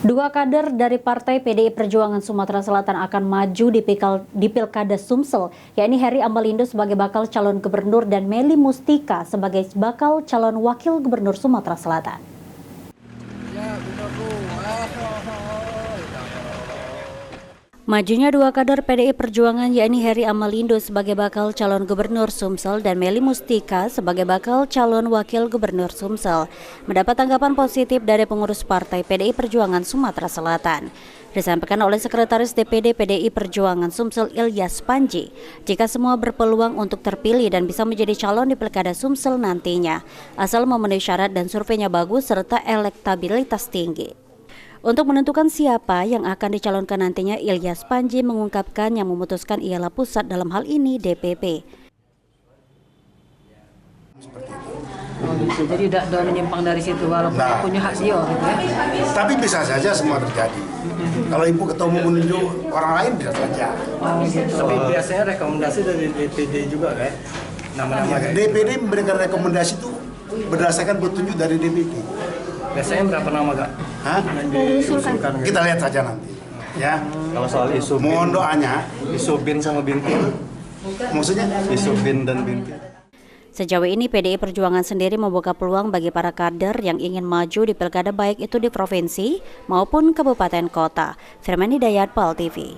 Dua kader dari Partai PDI Perjuangan Sumatera Selatan akan maju di Pilkada Sumsel, yakni Heri Amalindo sebagai bakal calon gubernur dan Meli Mustika sebagai bakal calon wakil gubernur Sumatera Selatan. Majunya dua kader PDI Perjuangan yakni Heri Amalindo sebagai bakal calon gubernur Sumsel dan Meli Mustika sebagai bakal calon wakil gubernur Sumsel mendapat tanggapan positif dari pengurus Partai PDI Perjuangan Sumatera Selatan. Disampaikan oleh Sekretaris DPD PDI Perjuangan Sumsel Ilyas Panji, jika semua berpeluang untuk terpilih dan bisa menjadi calon di Pilkada Sumsel nantinya, asal memenuhi syarat dan surveinya bagus serta elektabilitas tinggi. Untuk menentukan siapa yang akan dicalonkan nantinya, Ilyas Panji mengungkapkan yang memutuskan ialah pusat, dalam hal ini DPP. Jadi tidak menyimpang dari situ walaupun punya hak dia gitu ya. Tapi bisa saja semua terjadi. Kalau ibu ketua umum menunjuk orang lain bisa saja. Gitu. Tapi biasanya rekomendasi dari DPD juga kayak nama-nama kayak DPD memberikan rekomendasi itu berdasarkan petunjuk dari DPD. Biasanya berapa nama kak? Hah? Diusulkan. Kita lihat saja nanti. Ya. Kalau soal isu mohon doanya. Isu bin sama binti. Maksudnya? Isu bin dan binti. Sejauh ini PDI Perjuangan sendiri membuka peluang bagi para kader yang ingin maju di pilkada baik itu di provinsi maupun kabupaten kota. Firman Hidayat, PAL TV.